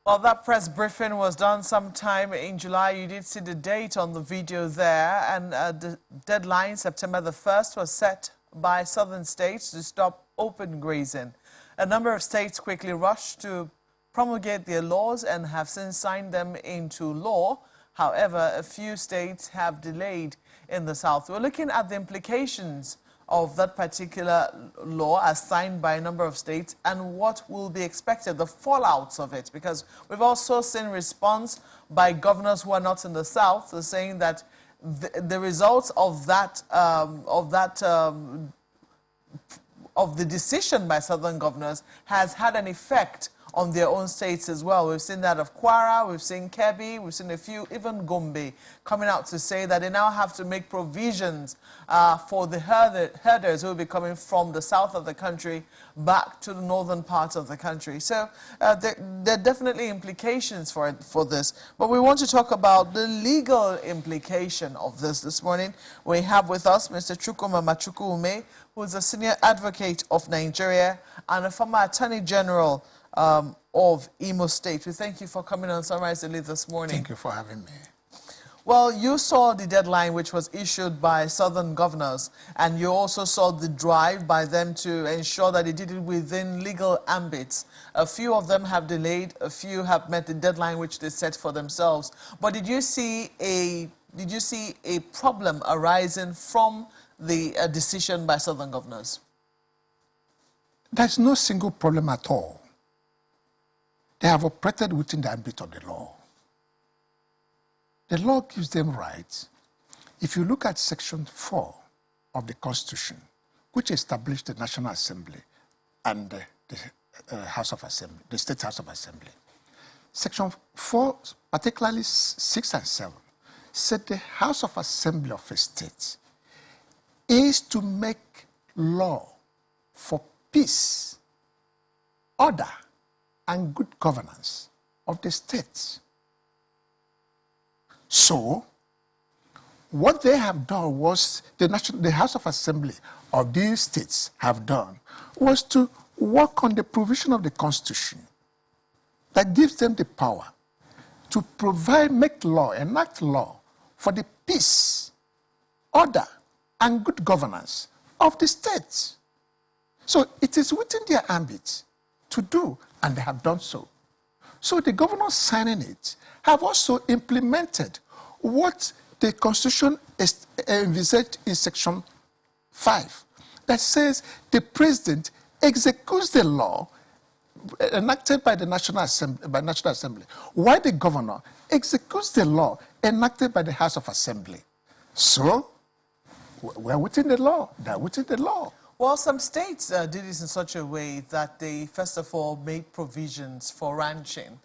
Well, that press briefing was done sometime in July. You did see the date on the video there, and the deadline, September the 1st, was set by southern states to stop open grazing. A number of states quickly rushed to promulgate their laws and have since signed them into law. However, a few states have delayed in the South. We're looking at the implications of that particular law as signed by a number of states and what will be expected, the fallouts of it, because we've also seen response by governors who are not in the South saying that the results of the decision by southern governors has had an effect on their own states as well. We've seen that of Kwara, we've seen Kebbi, we've seen a few, even Gombe, coming out to say that they now have to make provisions for the herders who will be coming from the south of the country back to the northern part of the country. So there are definitely implications for this. But we want to talk about the legal implication of this morning. We have with us Mr. Chukwuma Machukwume, who is a senior advocate of Nigeria and a former Attorney General of Imo State. We thank you for coming on Sunrise Daily this morning. Thank you for having me. Well, you saw the deadline which was issued by southern governors, and you also saw the drive by them to ensure that they did it within legal ambits. A few of them have delayed, a few have met the deadline which they set for themselves. But did you see a problem arising from the decision by southern governors? There's no single problem at all. They have operated within the ambit of the law. The law gives them rights. If you look at Section 4 of the Constitution, which established the National Assembly and the House of Assembly, the State House of Assembly, Section 4, particularly 6 and 7, said the House of Assembly of a state is to make law for peace, order, and good governance of the states. So, what they have done was, the House of Assembly of these states have done, was to work on the provision of the Constitution that gives them the power to provide, make law, enact law for the peace, order, and good governance of the states. So it is within their ambit to do, and they have done so. So the governors signing it have also implemented what the Constitution envisaged in Section 5, that says the President executes the law enacted by the National Assembly, while the governor executes the law enacted by the House of Assembly. So we're within the law. They're within the law. Well, some states did this in such a way that they, first of all, made provisions for ranching,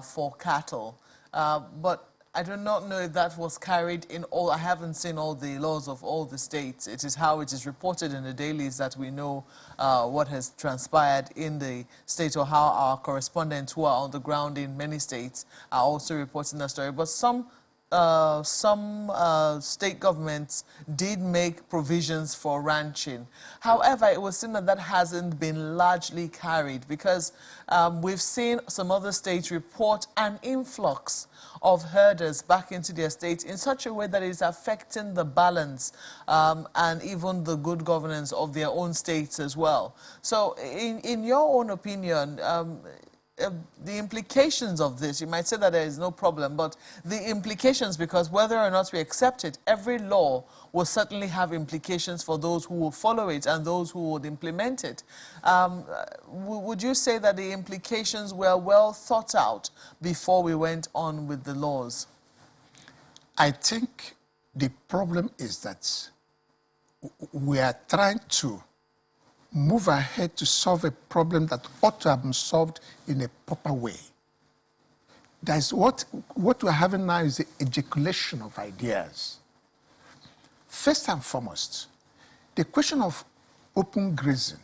for cattle. But I do not know if that was carried in all. I haven't seen all the laws of all the states. It is how it is reported in the dailies that we know what has transpired in the state, or how our correspondents who are on the ground in many states are also reporting that story. But some state governments did make provisions for ranching. However, it was seen that that hasn't been largely carried, because we've seen some other states report an influx of herders back into their states in such a way that it is affecting the balance and even the good governance of their own states as well. So in your own opinion, the implications of this, you might say that there is no problem, but the implications, because whether or not we accept it, every law will certainly have implications for those who will follow it and those who would implement it. Would you say that the implications were well thought out before we went on with the laws? I think the problem is that we are trying to move ahead to solve a problem that ought to have been solved in a proper way. That's what we're having now is the ejaculation of ideas. First and foremost, the question of open grazing,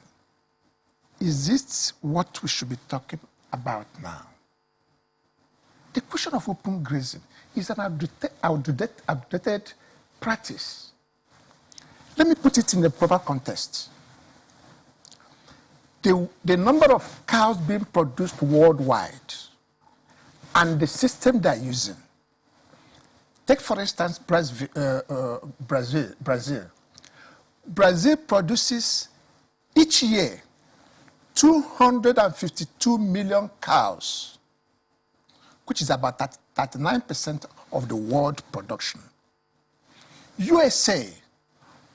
is this what we should be talking about now? The question of open grazing is an outdated practice. Let me put it in the proper context. The number of cows being produced worldwide and the system they're using. Take, for instance, Brazil. Brazil produces each year 252 million cows, which is about 39% of the world production. USA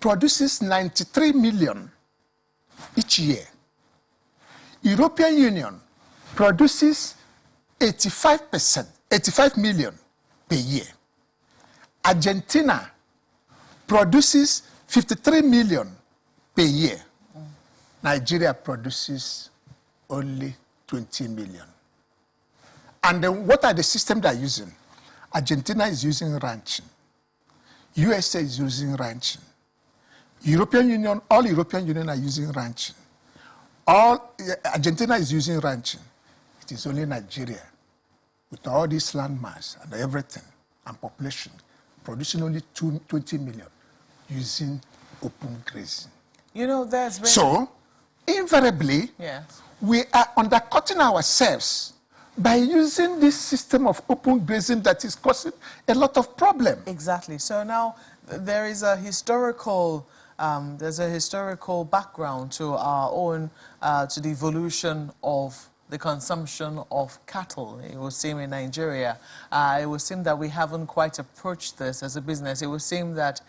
produces 93 million each year. European Union produces 85 million per year. Argentina produces 53 million per year. Nigeria produces only 20 million. And then what are the systems they're using? Argentina is using ranching. USA is using ranching. European Union, all European Union are using ranching. Argentina is using ranching. It is only Nigeria, with all this land mass and everything and population, producing only 20 million using open grazing. You know, there's been... So, invariably, yes, we are undercutting ourselves by using this system of open grazing that is causing a lot of problems. Exactly. So now there is a historical background to our own, to the evolution of the consumption of cattle. It would seem in Nigeria. It would seem that we haven't quite approached this as a business. It would seem that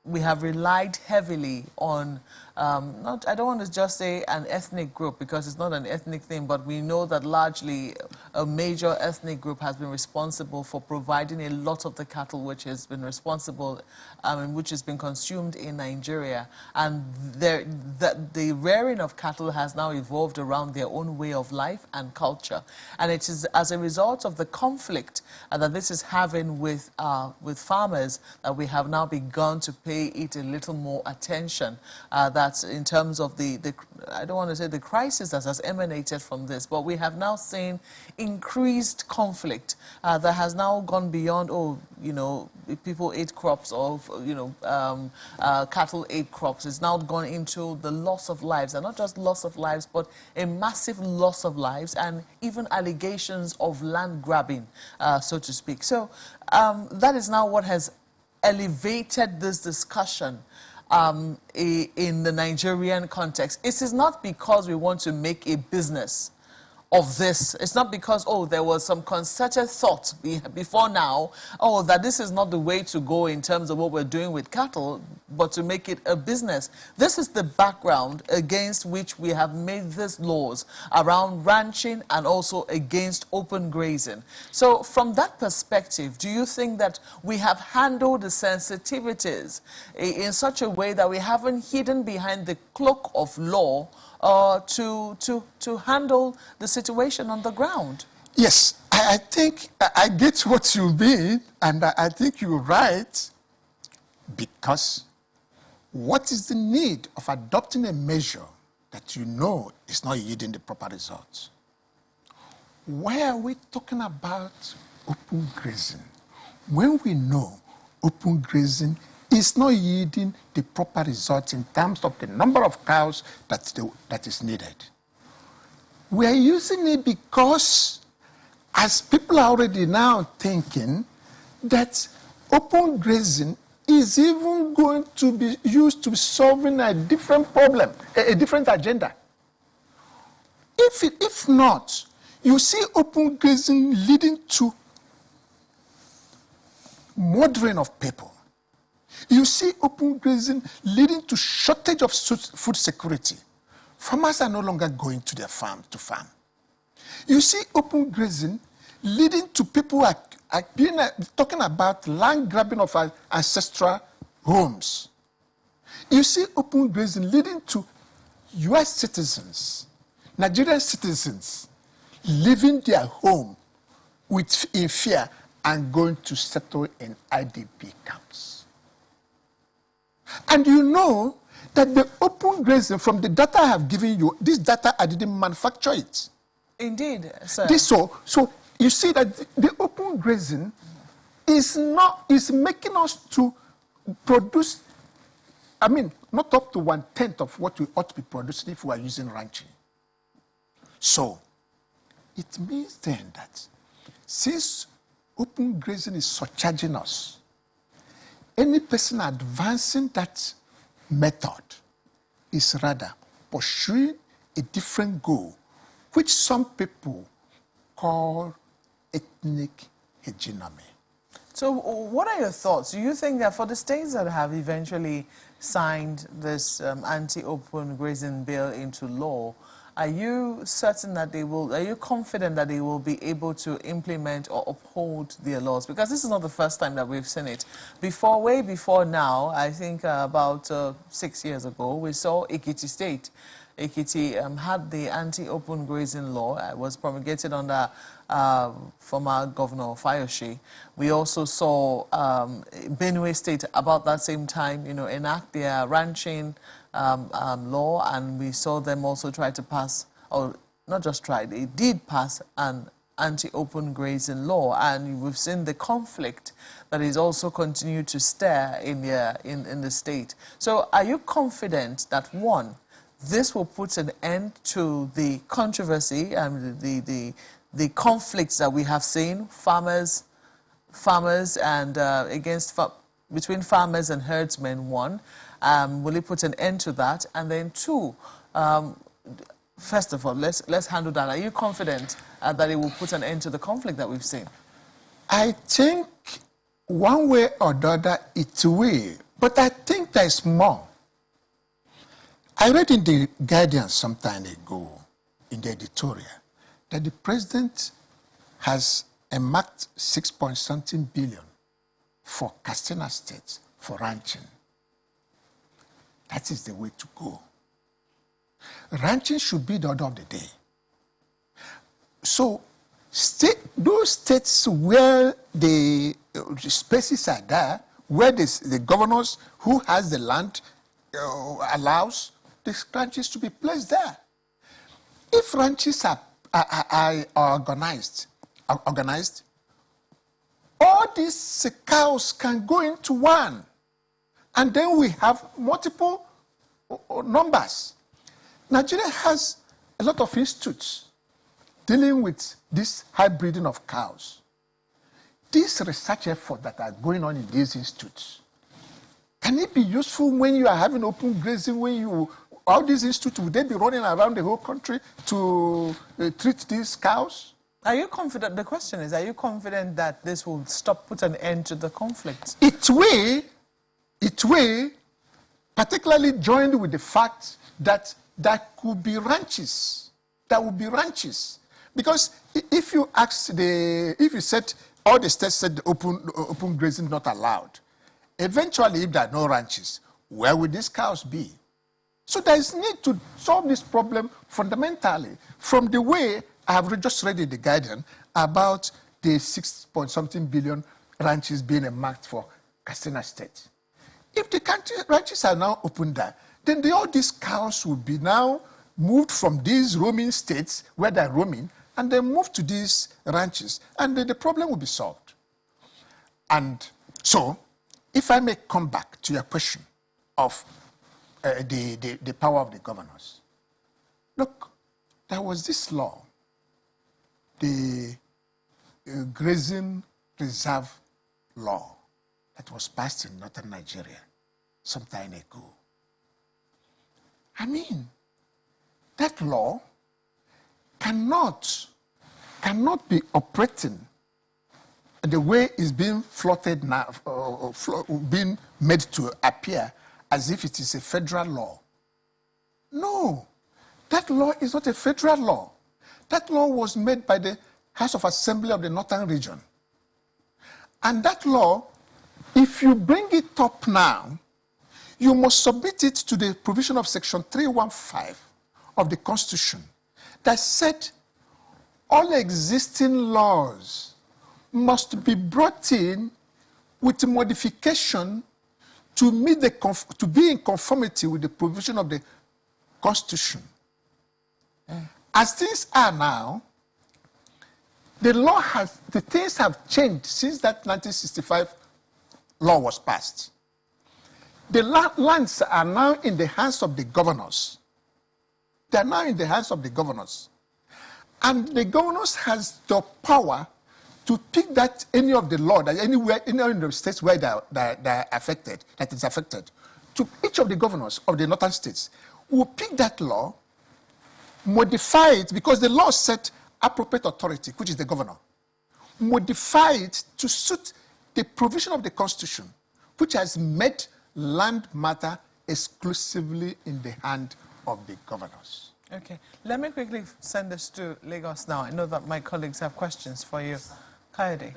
we have relied heavily on, I don't want to just say an ethnic group, because it's not an ethnic thing, but we know that largely a major ethnic group has been responsible for providing a lot of the cattle which has been responsible, which has been consumed in Nigeria. And the rearing of cattle has now evolved around their own way of life and culture. And it is as a result of the conflict that this is having with farmers that we have now begun to pay it a little more attention. That's in terms of the I don't want to say the crisis that has emanated from this, but we have now seen increased conflict that has now gone beyond, people ate crops, or, cattle ate crops. It's now gone into the loss of lives, and not just loss of lives, but a massive loss of lives, and even allegations of land grabbing, so to speak. So that is now what has elevated this discussion in the Nigerian context. It is not because we want to make a business of this. It's not because, there was some concerted thought before now, that this is not the way to go in terms of what we're doing with cattle, but to make it a business. This is the background against which we have made these laws around ranching and also against open grazing. So from that perspective, do you think that we have handled the sensitivities in such a way that we haven't hidden behind the cloak of law to handle the situation on the ground? Yes, I think I get what you mean, and I think you're right, because what is the need of adopting a measure that you know is not yielding the proper results? Why are we talking about open grazing when we know open grazing is not yielding the proper results in terms of the number of cows that is needed? We are using it because, as people are already now thinking, that open grazing is even going to be used to solving a different problem, a different agenda. If not, you see open grazing leading to murdering of people. You see open grazing leading to shortage of food security. Farmers are no longer going to their farm to farm. You see open grazing leading to people talking about land grabbing of our ancestral homes. You see open grazing leading to US citizens, Nigerian citizens, leaving their home in fear and going to settle in IDP camps. And you know that the open grazing, from the data I have given you, this data I didn't manufacture it. Indeed, sir. So you see that the open grazing is making us to produce, not up to 1/10 of what we ought to be producing if we are using ranching. So it means then that Since open grazing is surcharging us, any person advancing that method is rather pursuing a different goal, which some people call ethnic hegemony. So what are your thoughts? Do you think that for the states that have eventually signed this anti-open grazing bill into law, are you certain that they will, are you confident that they will be able to implement or uphold their laws? Because this is not the first time that we've seen it. Before, way before now, I think about 6 years ago, we saw Ekiti State. Ekiti had the anti-open grazing law. It was promulgated under former Governor Fayoshe. We also saw Benue State about that same time, enact their ranching law, and we saw them also try to pass, or not just try, they did pass an anti-open grazing law, and we've seen the conflict that is also continued to stir in the state. So are you confident that, one, this will put an end to the controversy and the conflicts that we have seen, farmers and between farmers and herdsmen, one? Will it put an end to that? And then two, first of all, let's handle that. Are you confident that it will put an end to the conflict that we've seen? I think one way or the other it will, but I think there's more. I read in the Guardian some time ago, in the editorial, that the president has earmarked 6-point-something billion for Katsina State for ranching. That is the way to go. Ranching should be the order of the day. So, those states where the spaces are there, where the governors who has the land allows the ranches to be placed there. If ranches are organized, all these cows can go into one, and then we have multiple numbers. Nigeria has a lot of institutes dealing with this hybriding of cows. These research efforts that are going on in these institutes, can it be useful when you are having open grazing, when all these institutes, would they be running around the whole country to treat these cows? Are you confident, the question is, are you confident that this will put an end to the conflict? It will, particularly joined with the fact that there could be ranches. There will be ranches. Because if you said all the states said open grazing not allowed, eventually if there are no ranches, where will these cows be? So there is need to solve this problem fundamentally from the way I have just read in the Guardian about the 6-point-something billion ranches being earmarked for Katsina State. If the ranches are now open there, then all these cows will be now moved from these roaming states where they're roaming, and then moved to these ranches, and the problem will be solved. And so, if I may come back to your question of the power of the governors. Look, there was this law, the Grazing Reserve Law, that was passed in northern Nigeria some time ago. I mean, that law cannot be operating the way it's being floated now, being made to appear as if it is a federal law. No, that law is not a federal law. That law was made by the House of Assembly of the Northern Region. And that law, if you bring it up now, you must submit it to the provision of Section 315 of the Constitution that said all existing laws must be brought in with modification to be in conformity with the provision of the Constitution. As things are now, the things have changed since that 1965 law was passed. The lands are now in the hands of the governors. They are now in the hands of the governors. And the governors has the power to pick that any of the law that anywhere, any of the states where they're affected, that is affected, to each of the governors of the northern states, will pick that law, modify it, because the law set appropriate authority, which is the governor, modify it to suit the provision of the Constitution, which has made land matter exclusively in the hand of the governors. Okay, let me quickly send this to Lagos now. I know that my colleagues have questions for you. Coyote.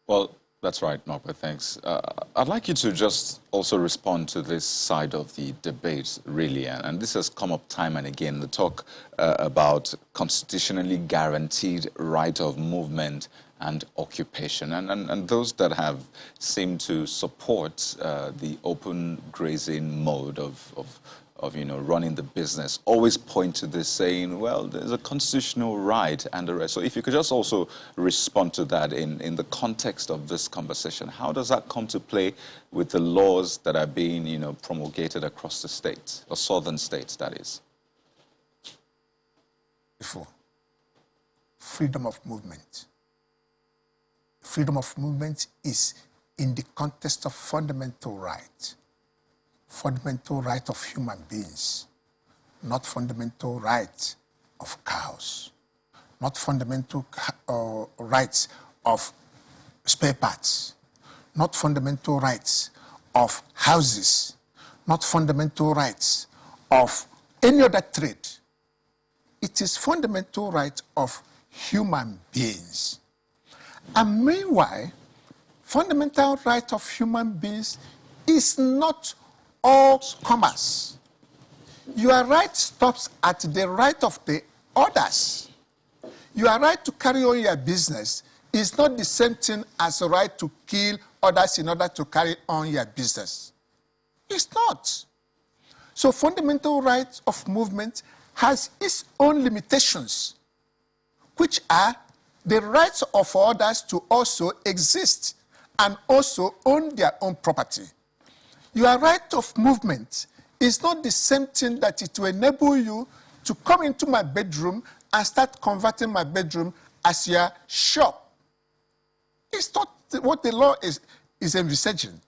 Well, that's right, Norbert, thanks. I'd like you to just also respond to this side of the debate, really, and this has come up time and again, the talk about constitutionally guaranteed right of movement and occupation, and those that have seemed to support the open grazing mode of running the business always point to this, saying, well, there's a constitutional right and the rest. So if you could just also respond to that in the context of this conversation, how does that come to play with the laws that are being, promulgated across the states, or southern states, that is? Before, freedom of movement. Freedom of movement is in the context of fundamental right of human beings, not fundamental right of cows, not fundamental rights of spare parts, not fundamental rights of houses, not fundamental rights of any other trade. It is fundamental right of human beings. And meanwhile, fundamental right of human beings is not all commerce. Your right stops at the right of the others. Your right to carry on your business is not the same thing as a right to kill others in order to carry on your business. It's not. So fundamental right of movement has its own limitations, which are the rights of others to also exist and also own their own property. Your right of movement is not the same thing that it will enable you to come into my bedroom and start converting my bedroom as your shop. It's not what the law is envisaging.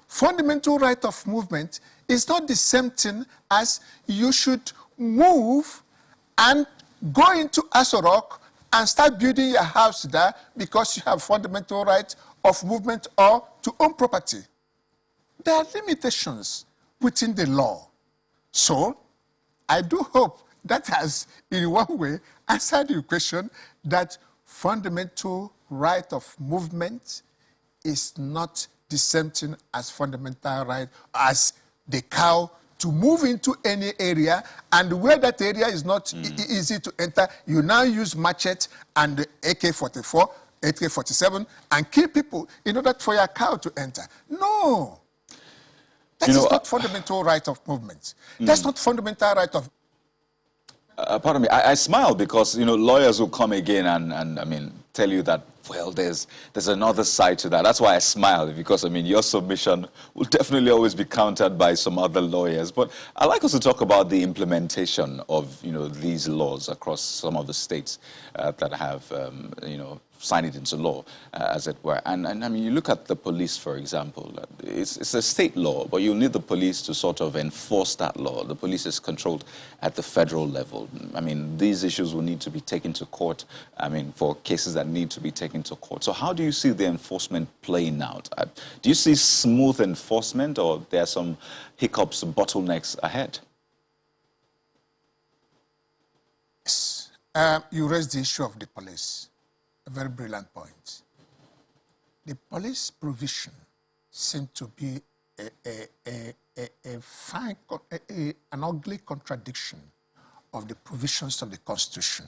Fundamental right of movement is not the same thing as you should move and go into Aso Rock and start building your house there because you have fundamental right of movement or to own property. There are limitations within the law. So, I do hope that has, in one way, answered your question that fundamental right of movement is not the same thing as fundamental right as the cow to move into any area, and where that area is not easy to enter, you now use machete and AK-44, AK-47, and kill people in order for your cow to enter. No. That is not fundamental right of movement. That's not fundamental right of... Pardon me, I smile because, lawyers will come again and tell you that, well, there's another side to that. That's why I smile, because, your submission will definitely always be countered by some other lawyers. But I'd like us to talk about the implementation of, these laws across some of the states that have, sign it into law, as it were. And you look at the police, for example. It's a state law, but you need the police to sort of enforce that law. The police is controlled at the federal level. These issues will need to be taken to court, for cases that need to be taken to court. So how do you see the enforcement playing out? Do you see smooth enforcement, or there are some hiccups, bottlenecks ahead? Yes. You raised the issue of the police. A very brilliant point. The police provision seems to be an ugly contradiction of the provisions of the Constitution.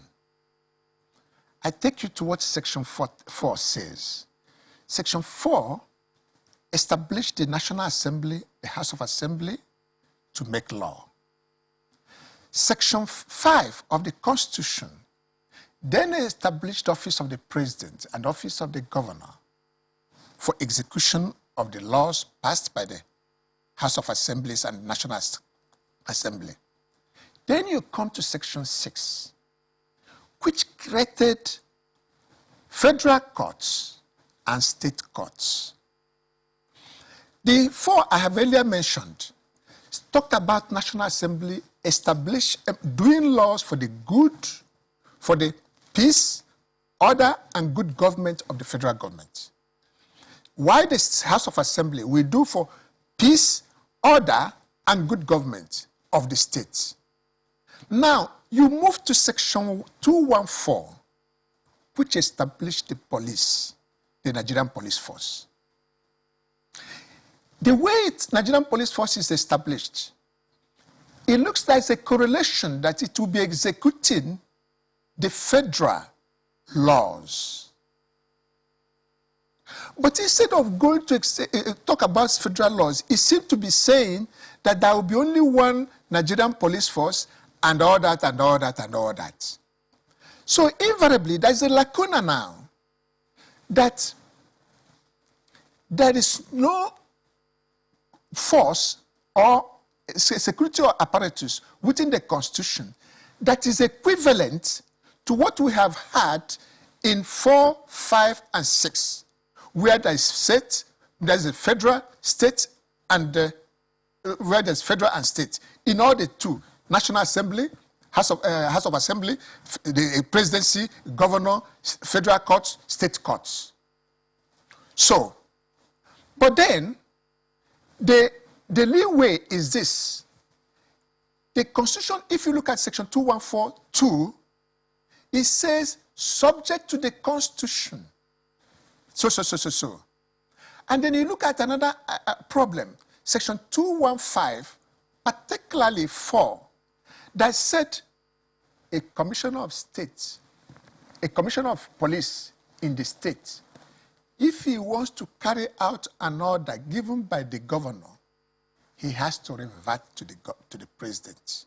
I take you to what Section 4 says. Section 4 established the National Assembly, the House of Assembly, to make law. Section 5 of the Constitution then established the office of the President and office of the Governor for execution of the laws passed by the House of Assemblies and National Assembly. Then you come to Section 6, which created federal courts, and state courts. The four I have earlier mentioned talked about National Assembly doing laws for the good, for the peace, order, and good government of the federal government. Why the House of Assembly will do for peace, order, and good government of the states. Now, you move to section 214, which established the police, the Nigerian police force. The way Nigerian police force is established, it looks like a correlation that it will be executing the federal laws. But instead of going to talk about federal laws, it seems to be saying that there will be only one Nigerian police force and all that and all that and all that. So invariably, there's a lacuna now that there is no force or security or apparatus within the Constitution that is equivalent to what we have had in 4, 5, and 6, where there is a federal, state, and where there's federal and state. In all the two, National Assembly, House of Assembly, the presidency, governor, federal courts, state courts. So, but then, the leeway is this. The Constitution, if you look at section 214(2), it says, subject to the Constitution. So. And then you look at another problem, section 215, particularly 4, that said a commissioner of state, a commissioner of police in the state, if he wants to carry out an order given by the governor, he has to revert to the president.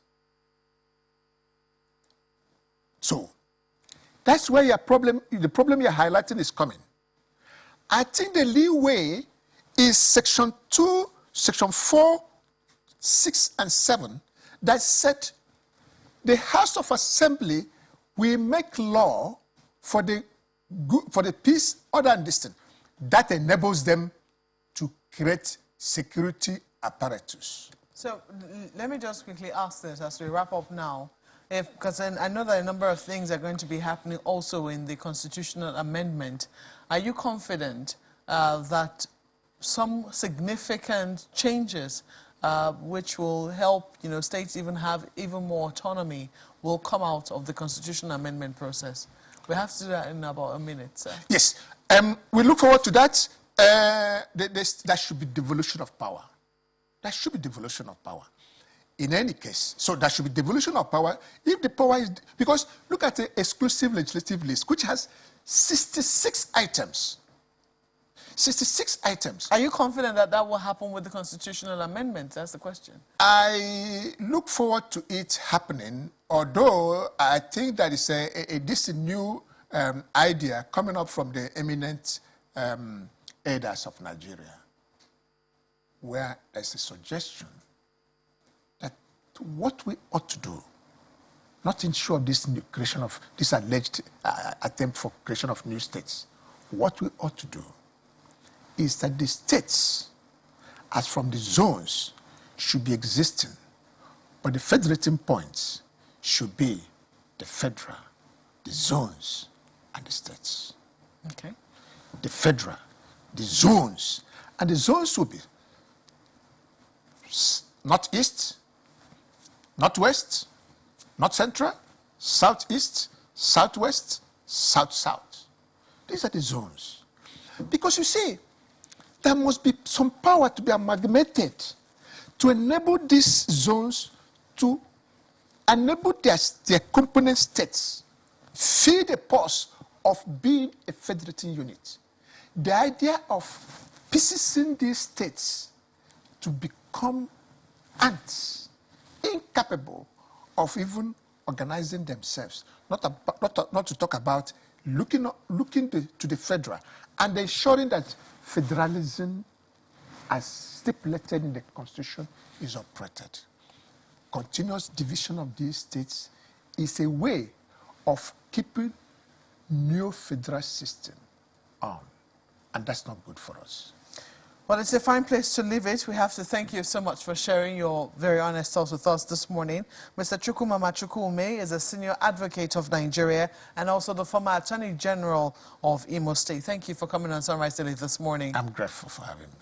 So, that's where the problem you're highlighting is coming. I think the leeway is section 2, section 4, 6, and 7 that said the House of Assembly will make law for the peace, order, and distance. That enables them to create security apparatus. So let me just quickly ask this as we wrap up now, because I know that a number of things are going to be happening also in the constitutional amendment. Are you confident that some significant changes which will help states even have even more autonomy will come out of the constitutional amendment process? We have to do that in about a minute, sir. Yes. We look forward to that. There should be devolution of power. There should be devolution of power. In any case, so there should be devolution of power. If the power is, because look at the exclusive legislative list, which has 66 items. 66 items. Are you confident that that will happen with the constitutional amendment? That's the question. I look forward to it happening, although I think that is this new idea coming up from the eminent elders of Nigeria, where there's a suggestion that what we ought to do, not ensure this new creation of this alleged attempt for creation of new states, what we ought to do is that the states, as from the zones, should be existing, but the federating points should be the federal, the zones, and the states. Okay. The federal, the zones, and the zones will be northeast, northwest, north central, southeast, southwest, south-south. These are the zones. Because you see, there must be some power to be amalgamated to enable these zones to enable their component states feel the pulse of being a federating unit. The idea of piecing these states to become ants, incapable of even organizing themselves, not to talk about looking to the federal and ensuring that federalism, as stipulated in the Constitution, is operated. Continuous division of these states is a way of keeping new federal system on, and that's not good for us. Well, it's a fine place to leave it. We have to thank you so much for sharing your very honest thoughts with us this morning. Mr. Chukwuma Chukwume is a senior advocate of Nigeria and also the former Attorney General of Imo State. Thank you for coming on Sunrise Daily this morning. I'm grateful for having me.